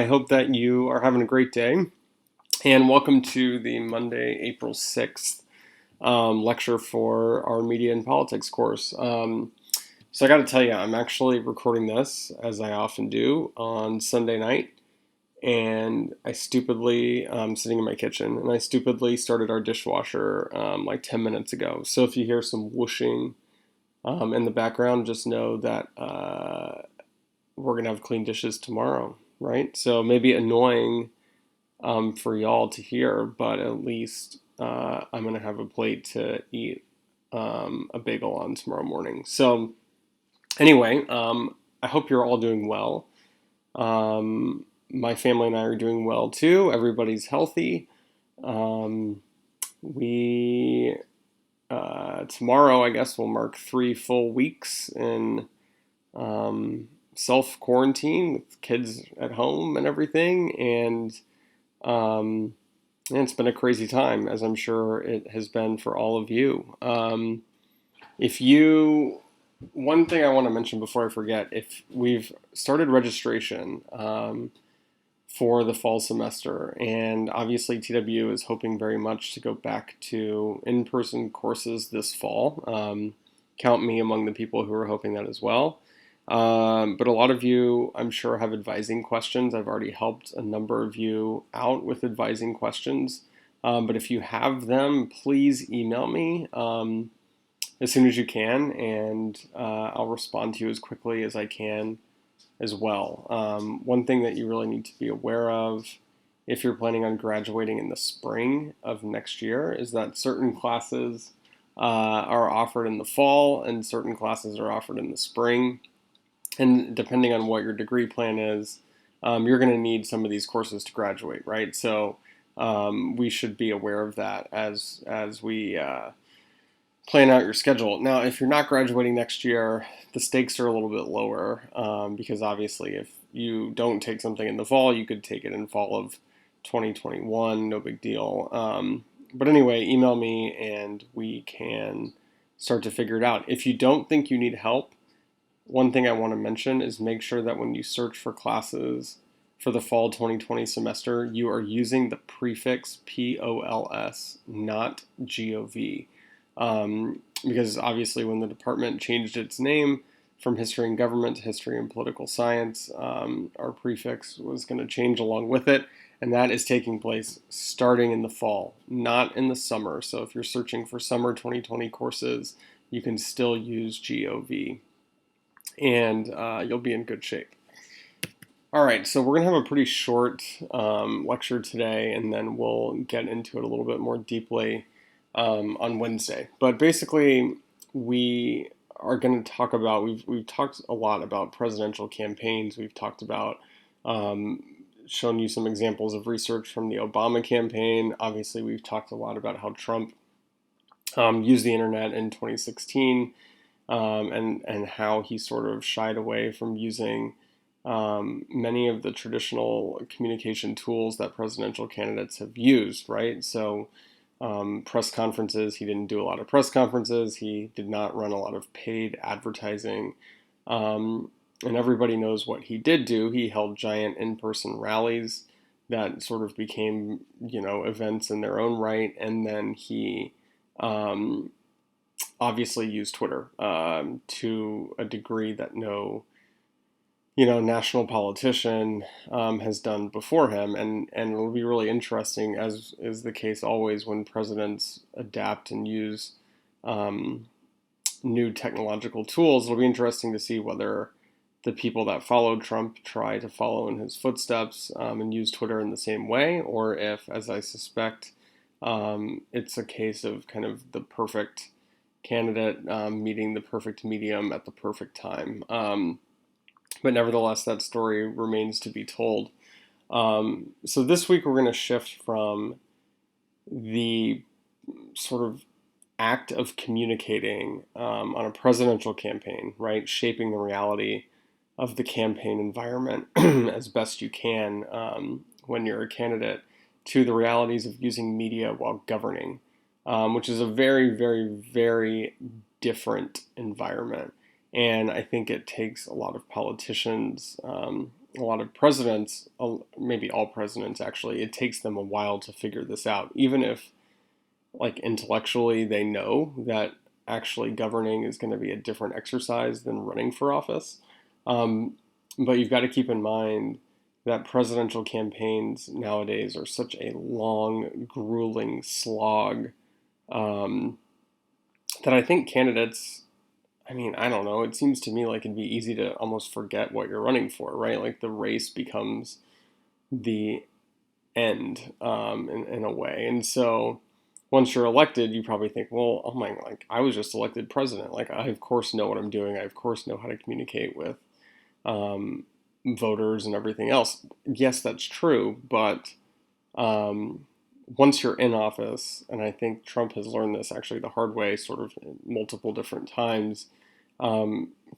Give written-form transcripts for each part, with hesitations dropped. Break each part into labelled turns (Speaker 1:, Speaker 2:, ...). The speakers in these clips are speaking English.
Speaker 1: I hope that you are having a great day, and welcome to the Monday, April 6th lecture for our Media and Politics course. So I got to tell you, I'm actually recording this, as I often do, on Sunday night, and I stupidly, sitting in my kitchen, and I stupidly started our dishwasher like 10 minutes ago. So if you hear some whooshing in the background, just know that we're going to have clean dishes tomorrow, right? So maybe annoying for y'all to hear, but at least I'm going to have a plate to eat a bagel on tomorrow morning. So, anyway, I hope you're all doing well. My family and I are doing well too. Everybody's healthy. We Tomorrow, I guess, will mark 3 full weeks in self quarantine with kids at home and everything, um, and it's been a crazy time, as I'm sure it has been for all of you. If you, One thing I want to mention before I forget, if we've started registration for the fall semester, and obviously TW is hoping very much to go back to in-person courses this fall. Count me among the people who are hoping that as well. But a lot of you, I'm sure, have advising questions. I've already helped a number of you out with advising questions. But if you have them, please email me as soon as you can, and I'll respond to you as quickly as I can as well. One thing that you really need to be aware of if you're planning on graduating in the spring of next year is that certain classes are offered in the fall and certain classes are offered in the spring. And depending on what your degree plan is, you're going to need some of these courses to graduate, right? So we should be aware of that as we plan out your schedule. Now, if you're not graduating next year, the stakes are a little bit lower because obviously if you don't take something in the fall, you could take it in fall of 2021, no big deal. But anyway, email me and we can start to figure it out. If you don't think you need help, one thing I want to mention is make sure that when you search for classes for the fall 2020 semester, you are using the prefix POLS, not GOV. Because obviously when the department changed its name from history and government to history and political science, our prefix was going to change along with it, and that is taking place starting in the fall, not in the summer. So if you're searching for summer 2020 courses, you can still use GOV, and you'll be in good shape. All right, so we're going to have a pretty short lecture today, and then we'll get into it a little bit more deeply on Wednesday. But basically, we are going to talk about, we've talked a lot about presidential campaigns. We've talked about, shown you some examples of research from the Obama campaign. Obviously, we've talked a lot about how Trump used the internet in 2016 and how he sort of shied away from using many of the traditional communication tools that presidential candidates have used, right? So press conferences, he didn't do a lot of press conferences. He did not run a lot of paid advertising. And everybody knows what he did do. He held giant in-person rallies that sort of became, events in their own right. And then he obviously used Twitter to a degree that no national politician has done before him, and it'll be really interesting, as is the case always when presidents adapt and use new technological tools. It'll be interesting to see whether the people that followed Trump try to follow in his footsteps and use Twitter in the same way, or if, as I suspect, it's a case of kind of the perfect candidate meeting the perfect medium at the perfect time. But nevertheless, that story remains to be told. So this week we're going to shift from the sort of act of communicating on a presidential campaign, right? Shaping the reality of the campaign environment as best you can when you're a candidate, to the realities of using media while governing, which is a very, very, very different environment. And I think it takes a lot of politicians a lot of presidents, maybe all presidents actually, it takes them a while to figure this out, even if like intellectually they know that actually governing is going to be a different exercise than running for office. Um, but you've got to keep in mind that presidential campaigns nowadays are such a long, grueling slog, um, that I think candidates, I mean, I don't know, it seems to me like it'd be easy to almost forget what you're running for, right? Like the race becomes the end, in a way. And so once you're elected, you probably think, well, oh my, like I was just elected president. Like I of course know what I'm doing. I of course know how to communicate with um, voters and everything else. Yes, that's true, but um, once you're in office, and I think Trump has learned this actually the hard way, sort of multiple different times,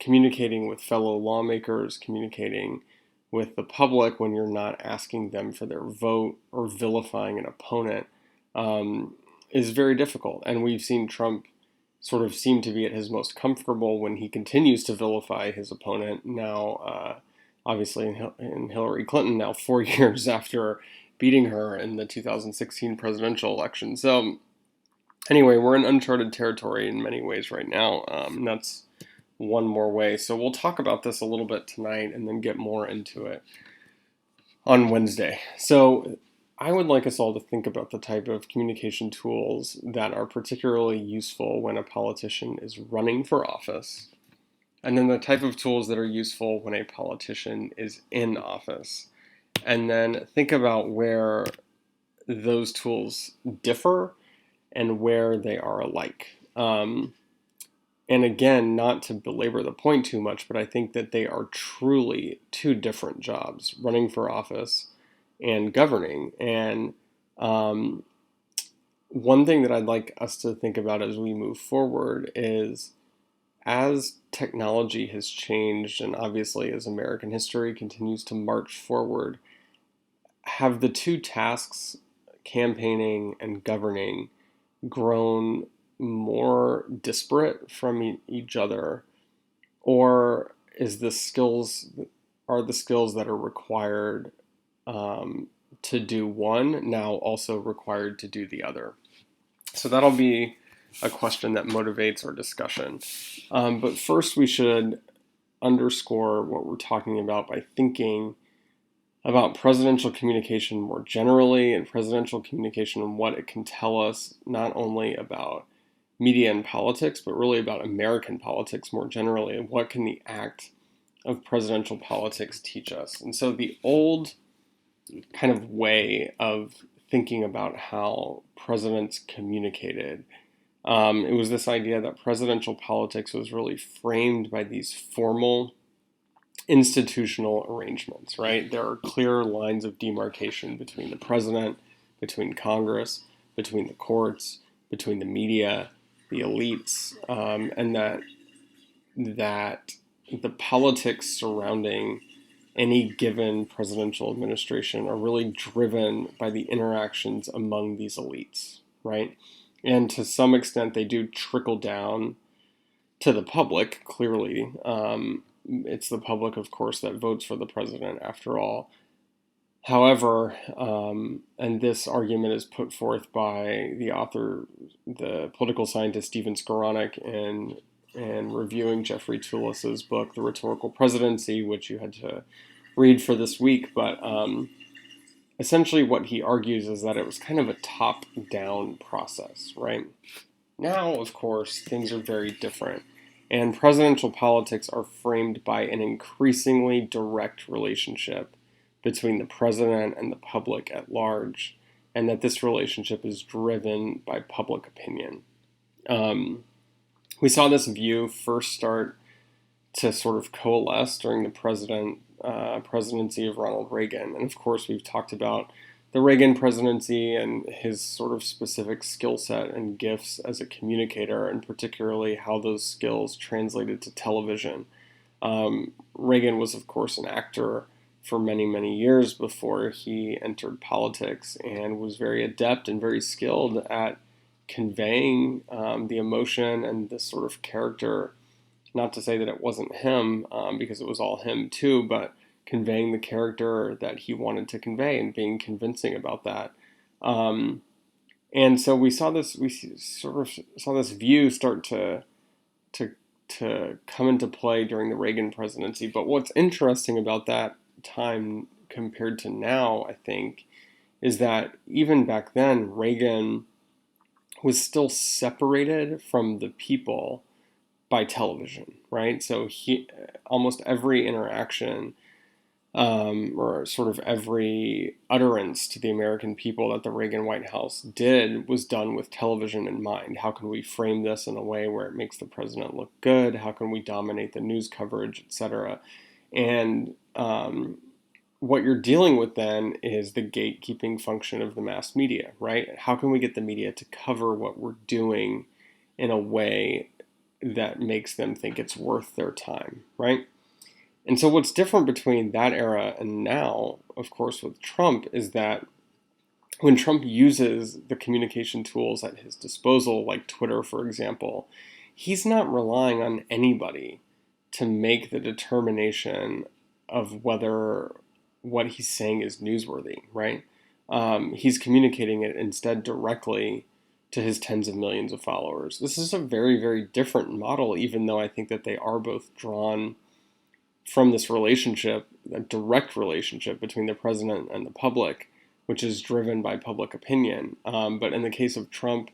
Speaker 1: communicating with fellow lawmakers, communicating with the public when you're not asking them for their vote or vilifying an opponent, um, is very difficult. And we've seen Trump sort of seem to be at his most comfortable when he continues to vilify his opponent. Now, obviously, in Hillary Clinton, now 4 years after beating her in the 2016 presidential election. So, anyway, we're in uncharted territory in many ways right now. That's one more way. So, we'll talk about this a little bit tonight and then get more into it on Wednesday. So, I would like us all to think about the type of communication tools that are particularly useful when a politician is running for office, and then the type of tools that are useful when a politician is in office. And then think about where those tools differ and where they are alike. And again, not to belabor the point too much, but I think that they are truly two different jobs, running for office and governing. And um, one thing that I'd like us to think about as we move forward is, as technology has changed, and obviously as American history continues to march forward, have the two tasks, campaigning and governing, grown more disparate from each other, or is the skills are the skills that are required to do one now also required to do the other? So that'll be a question that motivates our discussion. But first, we should underscore what we're talking about by thinking about presidential communication more generally, and presidential communication and what it can tell us not only about media and politics, but really about American politics more generally, and what can the act of presidential politics teach us. And so the old kind of way of thinking about how presidents communicated, it was this idea that presidential politics was really framed by these formal institutional arrangements, right? There are clear lines of demarcation between the president, between Congress, between the courts, between the media, the elites, and that the politics surrounding any given presidential administration are really driven by the interactions among these elites, right? And to some extent, they do trickle down to the public, clearly. It's the public, of course, that votes for the president, after all. However, and this argument is put forth by the author, the political scientist Stephen Skowronek, in reviewing Jeffrey Toulis's book, The Rhetorical Presidency, which you had to read for this week. But essentially what he argues is that it was kind of a top-down process, right? Now, of course, things are very different. And presidential politics are framed by an increasingly direct relationship between the president and the public at large, and that this relationship is driven by public opinion. We saw this view first start to sort of coalesce during the presidency of Ronald Reagan. And of course, we've talked about the Reagan presidency and his sort of specific skill set and gifts as a communicator, and particularly how those skills translated to television. Reagan was, of course, an actor for many, many years before he entered politics, and was very adept and very skilled at conveying the emotion and this sort of character. Not to say that it wasn't him, because it was all him too, but conveying the character that he wanted to convey and being convincing about that. And so we sort of saw this view start to to come into play during the Reagan presidency. But what's interesting about that time compared to now, I think, is that even back then, Reagan was still separated from the people by television, right? So he almost every interaction or sort of every utterance to the American people that the Reagan White House did was done with television in mind. How can we frame this in a way where it makes the president look good? How can we dominate the news coverage, etc.? And what you're dealing with then is the gatekeeping function of the mass media, right? How can we get the media to cover what we're doing in a way that makes them think it's worth their time, right? And so what's different between that era and now, of course, with Trump, is that when Trump uses the communication tools at his disposal, like Twitter, for example, he's not relying on anybody to make the determination of whether what he's saying is newsworthy, right? He's communicating it instead directly to his tens of millions of followers. This is a very, very different model, even though I think that they are both drawn from this relationship, a direct relationship between the president and the public, which is driven by public opinion. But in the case of Trump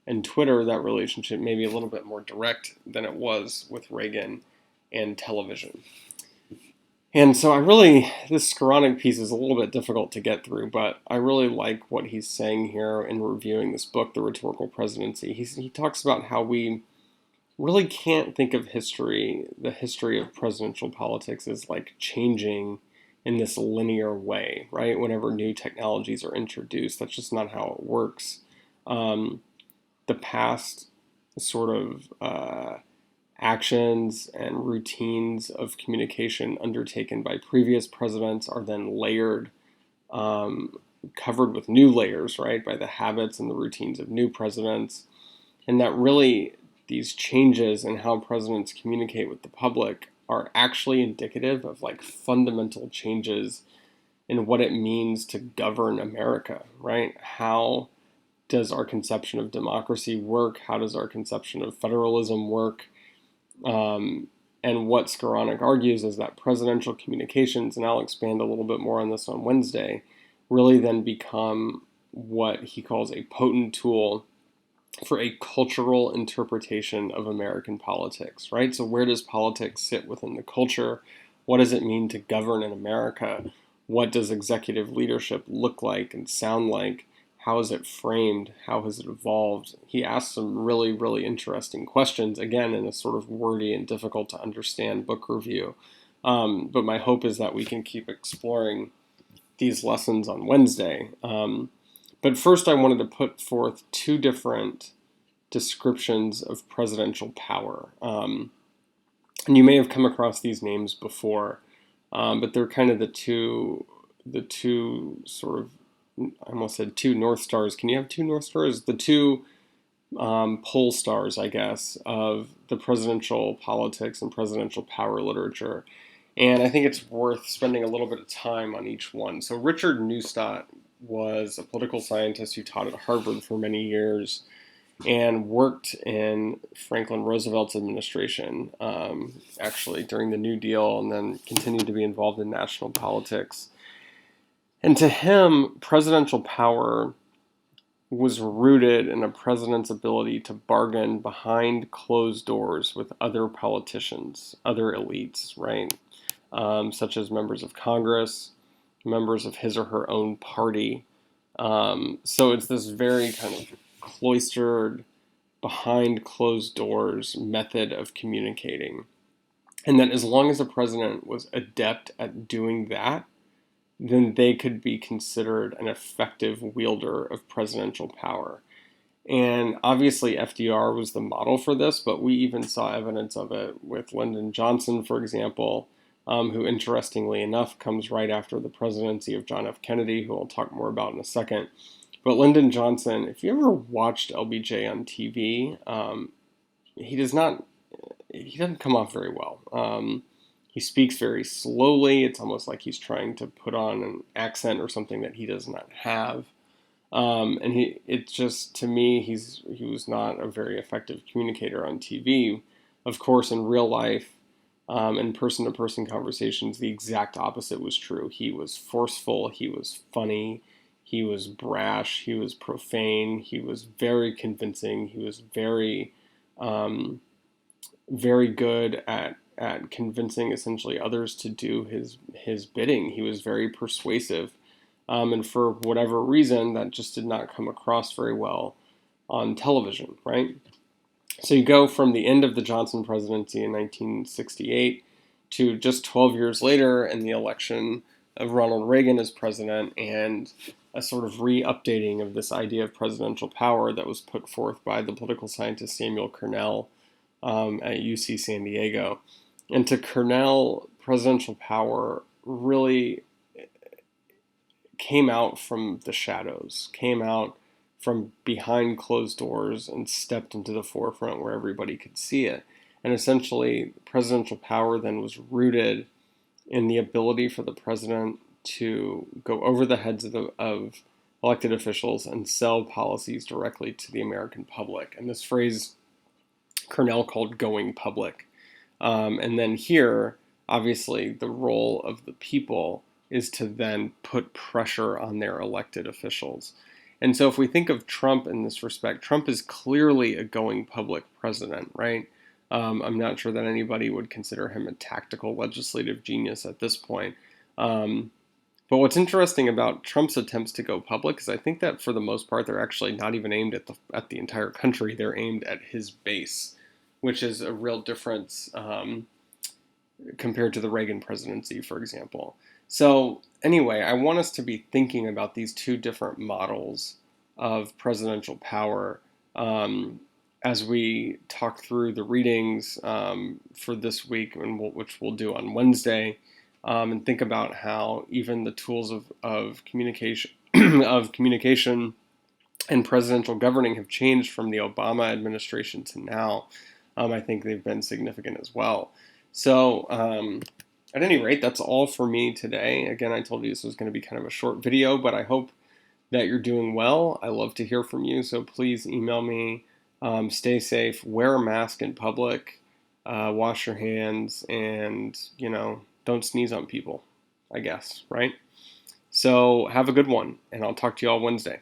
Speaker 1: and Twitter, that relationship may be a little bit more direct than it was with Reagan and television. And so this Skoranek piece is a little bit difficult to get through, but I really like what he's saying here in reviewing this book, The Rhetorical Presidency. He talks about how we really can't think of the history of presidential politics as like changing in this linear way, right? Whenever new technologies are introduced, that's just not how it works. The past sort of actions and routines of communication undertaken by previous presidents are then layered, covered with new layers, right, by the habits and the routines of new presidents. And that really, these changes in how presidents communicate with the public are actually indicative of like fundamental changes in what it means to govern America, right? How does our conception of democracy work? How does our conception of federalism work? And what Skoranek argues is that presidential communications, and I'll expand a little bit more on this on Wednesday, really then become what he calls a potent tool for a cultural interpretation of American politics, right? So where does politics sit within the culture? What does it mean to govern in America? What does executive leadership look like and sound like? How is it framed? How has it evolved? He asks some really, really interesting questions, again, in a sort of wordy and difficult to understand book review. But my hope is that we can keep exploring these lessons on Wednesday. But first, I wanted to put forth two different descriptions of presidential power. And you may have come across these names before, but they're kind of the two sort of, I almost said two North Stars. Can you have two North Stars? The two pole stars, I guess, of the presidential politics and presidential power literature. And I think it's worth spending a little bit of time on each one. So Richard Neustadt was a political scientist who taught at Harvard for many years and worked in Franklin Roosevelt's administration, actually during the New Deal, and then continued to be involved in national politics. And to him, presidential power was rooted in a president's ability to bargain behind closed doors with other politicians, other elites, right? Such as members of Congress, members of his or her own party. So it's this very kind of cloistered, behind closed doors method of communicating. And that as long as a president was adept at doing that, then they could be considered an effective wielder of presidential power. And obviously FDR was the model for this, but we even saw evidence of it with Lyndon Johnson, for example, who interestingly enough comes right after the presidency of John F. Kennedy, who I'll talk more about in a second. But Lyndon Johnson, if you ever watched LBJ on TV, he doesn't come off very well. He speaks very slowly. It's almost like he's trying to put on an accent or something that he does not have. And it's just, to me, he was not a very effective communicator on TV. Of course, in real life, in person-to-person conversations, the exact opposite was true. He was forceful. He was funny. He was brash. He was profane. He was very convincing. He was um, very good at convincing essentially others to do his bidding. He was very persuasive, and for whatever reason, that just did not come across very well on television, right? So you go from the end of the Johnson presidency in 1968 to just 12 years later and the election of Ronald Reagan as president, and a sort of re-updating of this idea of presidential power that was put forth by the political scientist Samuel Cornell at UC San Diego. And to Cornell, presidential power really came out from the shadows, came out from behind closed doors and stepped into the forefront where everybody could see it. And essentially, presidential power then was rooted in the ability for the president to go over the heads of elected officials and sell policies directly to the American public. And this phrase Cornell called going public. And then here, obviously, the role of the people is to then put pressure on their elected officials. And so if we think of Trump in this respect, Trump is clearly a going public president, right? I'm not sure that anybody would consider him a tactical legislative genius at this point. But what's interesting about Trump's attempts to go public is I think that for the most part, they're actually not even aimed at the entire country. They're aimed at his base, which is a real difference compared to the Reagan presidency, for example. So anyway, I want us to be thinking about these two different models of presidential power as we talk through the readings for this week, and which we'll do on Wednesday, and think about how even the tools of communication of communication and presidential governing have changed from the Obama administration to now. I think they've been significant as well. So at any rate, that's all for me today. Again, I told you this was going to be kind of a short video, but I hope that you're doing well. I love to hear from you, so please email me. Stay safe, wear a mask in public, wash your hands, and, don't sneeze on people, I guess, right? So have a good one, and I'll talk to you all Wednesday.